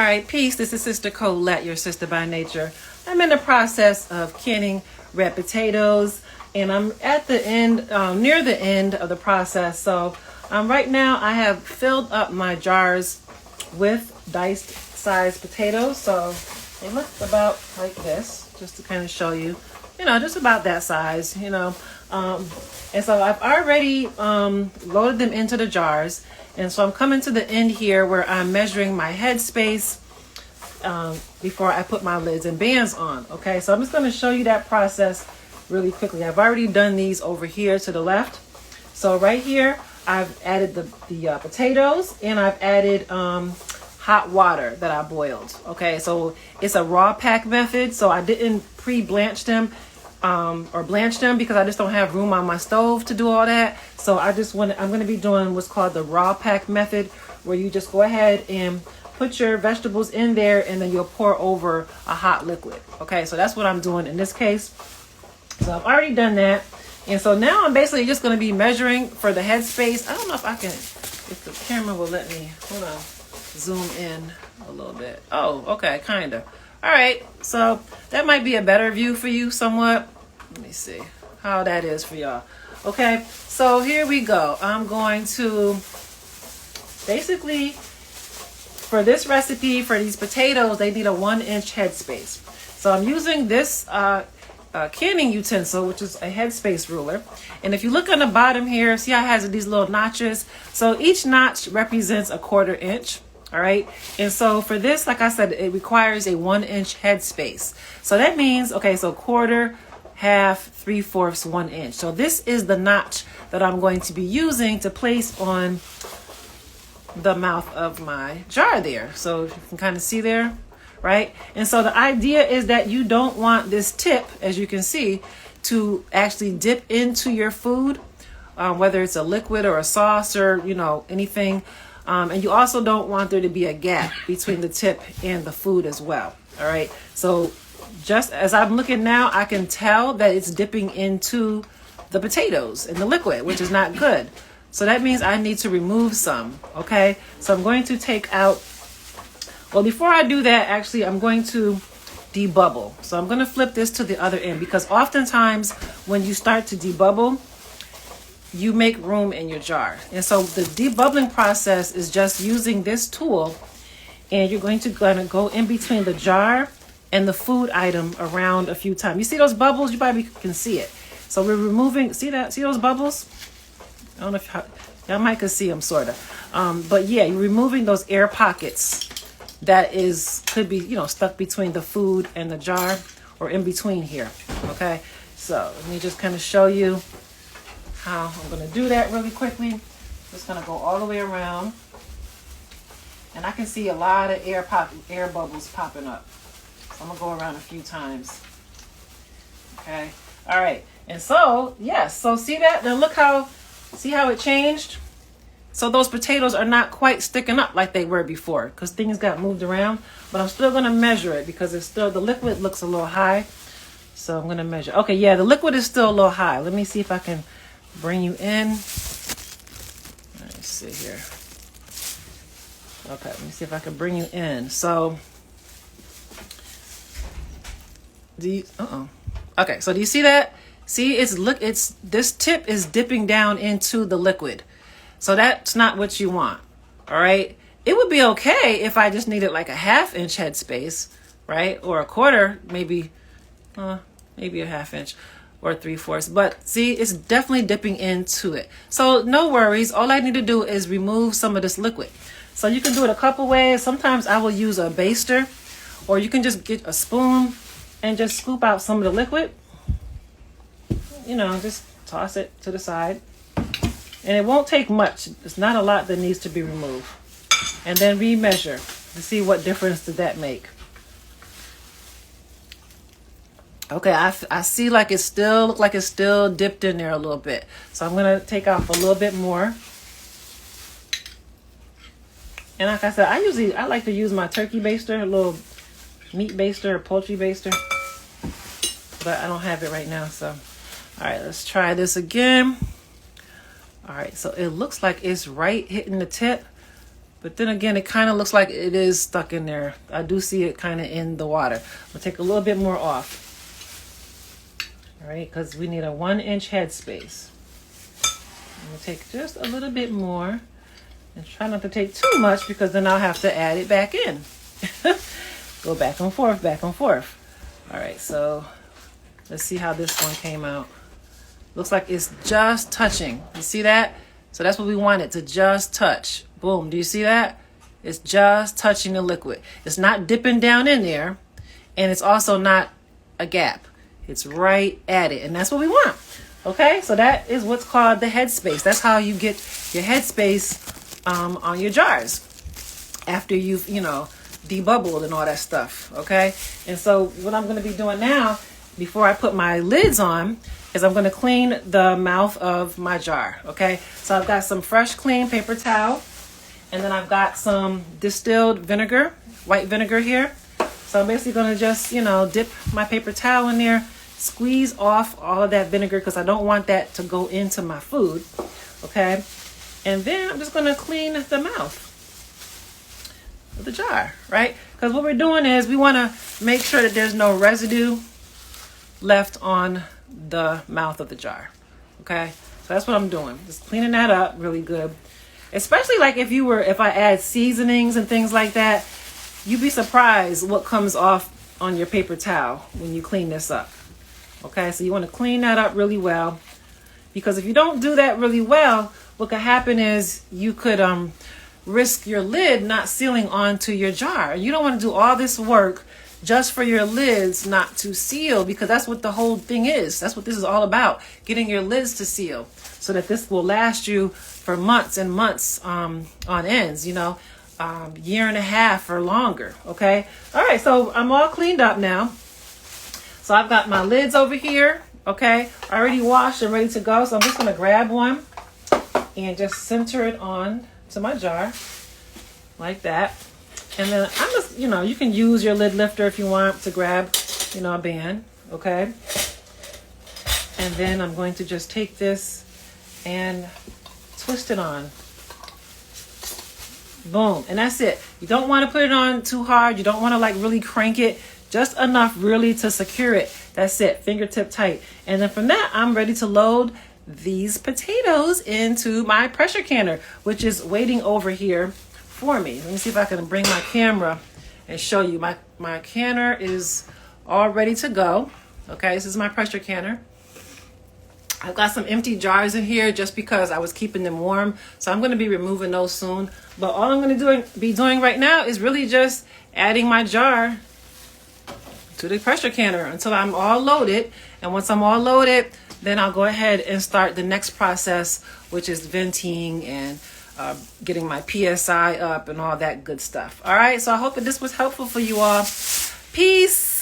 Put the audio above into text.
right, peace. This is Sister Colette, your sister by nature. I'm in the process of canning red potatoes, and I'm at the end, near the end of the process. So right now I have filled up my jars with diced sized potatoes. So they look about like this, just to kind of show you, just about that size, and so I've already loaded them into the jars. And so I'm coming to the end here where I'm measuring my headspace before I put my lids and bands on. Okay, so I'm just going to show you that process really quickly. I've already done these over here to the left. So right here, I've added the potatoes, and I've added hot water that I boiled. Okay, so it's a raw pack method. So I didn't pre-blanch them or blanch them because I just don't have room on my stove to do all that. So I'm going to be doing what's called the raw pack method, where you just go ahead and put your vegetables in there, and then you'll pour over a hot liquid. Okay, so that's what I'm doing in this case. So I've already done that. And so now I'm basically just going to be measuring for the headspace. I don't know if the camera will let me, hold on, zoom in a little bit. Oh, okay, kind of. All right, so that might be a better view for you somewhat. Let me see how that is for y'all. Okay, so here we go. I'm going to basically, for this recipe, for these potatoes, they need a 1-inch headspace. So I'm using this canning utensil, which is a headspace ruler. And if you look on the bottom here, see how it has these little notches? So each notch represents a 1/4 inch. All right. And so for this, like I said, it requires a 1-inch headspace. So that means, okay, so 1/4, half, 3/4, 1 inch. So this is the notch that I'm going to be using to place on the mouth of my jar there. So you can kind of see there, right? And so the idea is that you don't want this tip, as you can see, to actually dip into your food, whether it's a liquid or a sauce or, anything. And you also don't want there to be a gap between the tip and the food as well. All right. So just as I'm looking now, I can tell that it's dipping into the potatoes and the liquid, which is not good. So that means I need to remove some. Okay. So I'm going to take out, well, before I do that, actually, I'm going to debubble. So I'm going to flip this to the other end, because oftentimes when you start to debubble, you make room in your jar. And so the debubbling process is just using this tool, and you're going to go in between the jar and the food item around a few times. You see those bubbles? You probably can see it. So we're removing, see those bubbles? I don't know if y'all might could see them sort of. But yeah, you're removing those air pockets that could be, stuck between the food and the jar, or in between here. Okay. So let me just kind of show you how I'm going to do that really quickly. Just going to go all the way around, and I can see a lot of air bubbles popping up. So I'm going to go around a few times. Okay. All right. And so, yes. So see that? Now see how it changed? So those potatoes are not quite sticking up like they were before, because things got moved around, but I'm still going to measure it because the liquid looks a little high. So I'm going to measure. Okay. Yeah. The liquid is still a little high. Let me see if I can bring you in. Let's see here. Okay, let me see if I can bring you in. So, okay, so do you see that? See, this tip is dipping down into the liquid. So that's not what you want. All right. It would be okay if I just needed like a 1/2 inch headspace, right? Or a 1/4, maybe a 1/2 inch. Or 3/4, but see, it's definitely dipping into it. So no worries. All I need to do is remove some of this liquid. So you can do it a couple ways. Sometimes I will use a baster, or you can just get a spoon and just scoop out some of the liquid. Just toss it to the side, and it won't take much. It's not a lot that needs to be removed. And then remeasure to see what difference did that make. Okay, I see like it still dipped in there a little bit. So I'm going to take off a little bit more. And like I said, I like to use my turkey baster, a little meat baster or poultry baster. But I don't have it right now, so. All right, let's try this again. All right, so it looks like it's right hitting the tip. But then again, it kind of looks like it is stuck in there. I do see it kind of in the water. I'll take a little bit more off. All right, because we need a 1-inch headspace. I'm going to take just a little bit more and try not to take too much because then I'll have to add it back in. Go back and forth, back and forth. All right, so let's see how this one came out. Looks like it's just touching. You see that? So that's what we want it to just touch. Boom. Do you see that? It's just touching the liquid. It's not dipping down in there, and it's also not a gap. It's right at it, and that's what we want. Okay, so that is what's called the headspace. That's how you get your headspace on your jars after you've, debubbled and all that stuff. Okay, and so what I'm going to be doing now, before I put my lids on, is I'm going to clean the mouth of my jar. Okay, so I've got some fresh, clean paper towel, and then I've got some distilled vinegar, white vinegar here. So I'm basically going to just, dip my paper towel in there, squeeze off all of that vinegar because I don't want that to go into my food. Okay, and then I'm just going to clean the mouth of the jar, right? Because what we're doing is we want to make sure that there's no residue left on the mouth of the jar. Okay, so that's what I'm doing, just cleaning that up really good. Especially like if I add seasonings and things like that, you'd be surprised what comes off on your paper towel when you clean this up. Okay, so you want to clean that up really well, because if you don't do that really well, what could happen is you could risk your lid not sealing onto your jar. You don't want to do all this work just for your lids not to seal, because that's what the whole thing is. That's what this is all about, getting your lids to seal so that this will last you for months and months on ends, year and a half or longer. Okay, all right, so I'm all cleaned up now. So I've got my lids over here, okay, already washed and ready to go. So I'm just going to grab one and just center it on to my jar like that. And then I'm just, you can use your lid lifter if you want to grab, a band, okay? And then I'm going to just take this and twist it on. Boom. And that's it. You don't want to put it on too hard. You don't want to really crank it. Just enough really to secure it. That's it. Fingertip tight. And then from that, I'm ready to load these potatoes into my pressure canner, which is waiting over here for me. Let me see if I can bring my camera and show you. My canner is all ready to go. Okay, this is my pressure canner. I've got some empty jars in here just because I was keeping them warm. So I'm going to be removing those soon. But all I'm going to be doing right now is really just adding my jar to the pressure canner until I'm all loaded. And once I'm all loaded, then I'll go ahead and start the next process, which is venting and getting my PSI up and all that good stuff. All right, so I hope that this was helpful for you all. Peace.